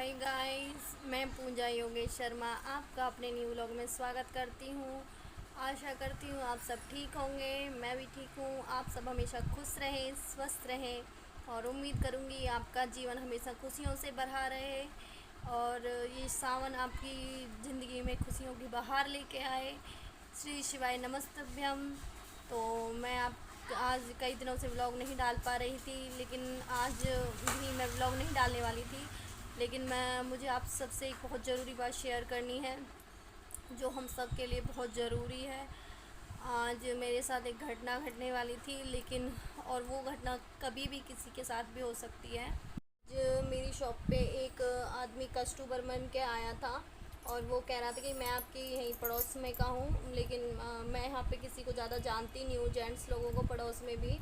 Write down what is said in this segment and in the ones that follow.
Hi guys, मैं पूजा योगेश शर्मा आपका अपने न्यू व्लॉग में स्वागत करती हूँ। आशा करती हूँ आप सब ठीक होंगे। मैं भी ठीक हूँ। आप सब हमेशा खुश रहें, स्वस्थ रहें और उम्मीद करूँगी आपका जीवन हमेशा खुशियों से भरा रहे और ये सावन आपकी ज़िंदगी में खुशियों की बहार लेके आए। श्री शिवाय नमस्तभ्यम। तो मैं आप आज कई दिनों से व्लॉग नहीं डाल पा रही थी, लेकिन आज भी मैं व्लॉग नहीं डालने वाली थी, लेकिन मुझे आप सबसे एक बहुत ज़रूरी बात शेयर करनी है जो हम सब के लिए बहुत ज़रूरी है। आज मेरे साथ एक घटना घटने वाली थी, लेकिन और वो घटना कभी भी किसी के साथ भी हो सकती है। आज मेरी शॉप पे एक आदमी कस्टमर बन के आया था और वो कह रहा था कि मैं आपकी यहीं पड़ोस में का हूँ, लेकिन मैं यहाँ पे किसी को ज़्यादा जानती नहीं हूँ, जेंट्स लोगों को पड़ोस में भी।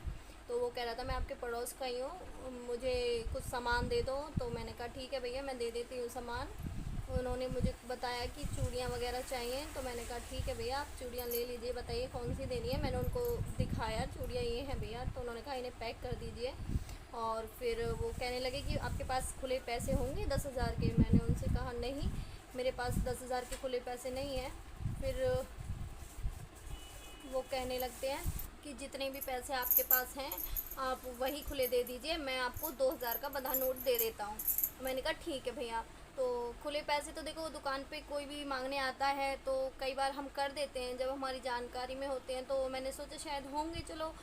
तो वो कह रहा था मैं आपके पड़ोस का ही हूँ, मुझे कुछ सामान दे दो। तो मैंने कहा ठीक है भैया, मैं दे देती हूँ सामान। उन्होंने मुझे बताया कि चूड़ियाँ वगैरह चाहिए, तो मैंने कहा ठीक है भैया, आप चूड़ियाँ ले लीजिए, बताइए कौन सी देनी है। मैंने उनको दिखाया चूड़ियाँ ये हैं भैया, तो उन्होंने कहा इन्हें पैक कर दीजिए। और फिर वो कहने लगे कि आपके पास खुले पैसे होंगे 10,000 के। मैंने उनसे कहा नहीं, मेरे पास 10,000 के खुले पैसे नहीं हैं। फिर वो कहने लगते हैं कि जितने भी पैसे आपके पास हैं आप वही खुले दे दीजिए, मैं आपको 2,000 का बंधा नोट दे देता हूँ। मैंने कहा ठीक है भैया। तो खुले पैसे तो देखो, दुकान पे कोई भी मांगने आता है तो कई बार हम कर देते हैं जब हमारी जानकारी में होते हैं। तो मैंने सोचा शायद होंगे, चलो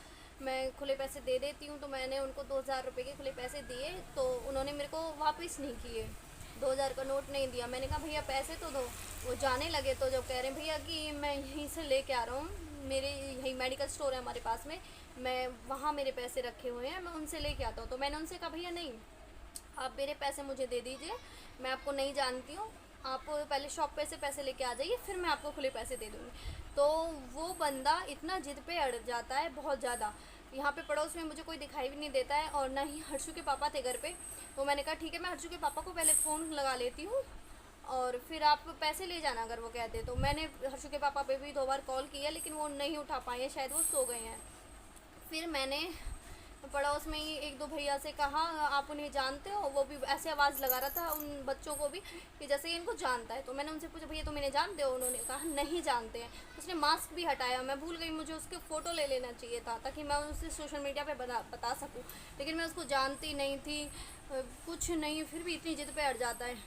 मैं खुले पैसे दे देती हूँ। तो मैंने उनको 2,000 रुपये के खुले पैसे दिए, तो उन्होंने मेरे को वापस नहीं किए, 2,000 का नोट नहीं दिया। मैंने कहा भैया पैसे तो दो। वो जाने लगे तो जब कह रहे हैं भैया कि मैं यहीं से लेके आ रहा हूँ, मेरे यही मेडिकल स्टोर है हमारे पास में, मैं वहाँ मेरे पैसे रखे हुए हैं, मैं उनसे लेके आता हूँ। तो मैंने उनसे कहा भैया नहीं, आप मेरे पैसे मुझे दे दीजिए, मैं आपको नहीं जानती हूँ, आप पहले शॉप पे से पैसे लेके आ जाइए, फिर मैं आपको खुले पैसे दे दूँगी। तो वो बंदा इतना जिद पे अड़ जाता है बहुत ज़्यादा। यहाँ पे पड़ोस में मुझे कोई दिखाई भी नहीं देता है और ना ही हर्षू के पापा थे घर पे। तो मैंने कहा ठीक है, मैं हर्षू के पापा को पहले फ़ोन लगा लेती हूँ और फिर आप पैसे ले जाना अगर वो कहते। तो मैंने हर्षू के पापा पे भी 2 बार कॉल किया, लेकिन वो नहीं उठा पाए हैं, शायद वो सो गए हैं। फिर मैंने पड़ोस में ही 1-2 भैया से कहा आप उन्हें जानते हो। वो भी ऐसे आवाज़ लगा रहा था उन बच्चों को भी कि जैसे इनको जानता है। तो मैंने उनसे पूछा भैया तुम इन्हें जानते हो? उन्होंने कहा नहीं जानते हैं। उसने मास्क भी हटाया, मैं भूल गई, मुझे उसके फ़ोटो ले लेना चाहिए था ताकि मैं उसे सोशल मीडिया पे बता सकूँ, लेकिन मैं उसको जानती नहीं थी, कुछ नहीं, फिर भी इतनी जिद पे अड़ जाता है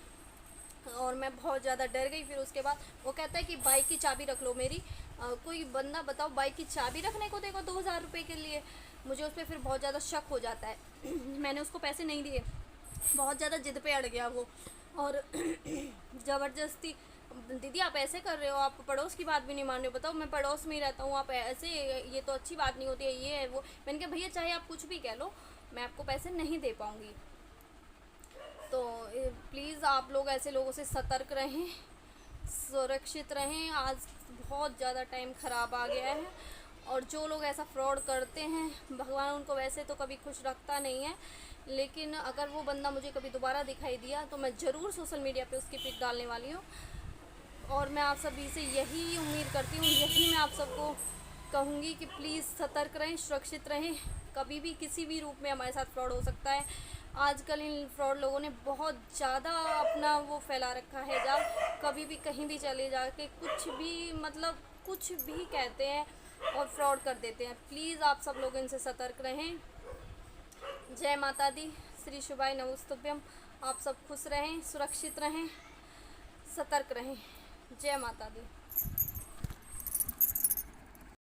और मैं बहुत ज़्यादा डर गई। फिर उसके बाद वो कहता है कि बाइक की चाबी रख लो मेरी। कोई बंदा बताओ बाइक की चाबी रखने को देगा 2,000 रुपये के लिए? मुझे उस पर फिर बहुत ज़्यादा शक हो जाता है। मैंने उसको पैसे नहीं दिए, बहुत ज़्यादा जिद पे अड़ गया वो। और ज़बरदस्ती दीदी आप ऐसे कर रहे हो, आप पड़ोस की बात भी नहीं मान रहे हो, बताओ मैं पड़ोस में ही रहता हूँ, आप ऐसे, ये तो अच्छी बात नहीं होती है, ये है वो। मैंने कहा भैया चाहे आप कुछ भी कह लो, मैं आपको पैसे नहीं दे पाऊँगी। तो प्लीज़ आप लोग ऐसे लोगों से सतर्क रहें, सुरक्षित रहें। आज बहुत ज़्यादा टाइम ख़राब आ गया है और जो लोग ऐसा फ्रॉड करते हैं, भगवान उनको वैसे तो कभी खुश रखता नहीं है, लेकिन अगर वो बंदा मुझे कभी दोबारा दिखाई दिया तो मैं ज़रूर सोशल मीडिया पे उसकी पिक डालने वाली हूँ। और मैं आप सभी से यही उम्मीद करती हूँ, यही मैं आप सबको कहूँगी कि प्लीज़ सतर्क रहें, सुरक्षित रहें। कभी भी किसी भी रूप में हमारे साथ फ्रॉड हो सकता है। आजकल इन फ्रॉड लोगों ने बहुत ज़्यादा अपना वो फैला रखा है, जाल, कभी भी कहीं भी चले जाके कुछ भी, मतलब कुछ भी कहते हैं और फ्रॉड कर देते हैं। प्लीज़ आप सब लोग इनसे सतर्क रहें। जय माता दी, श्री शिवाय नमस्तुभ्यम। आप सब खुश रहें, सुरक्षित रहें, सतर्क रहें। जय माता दी।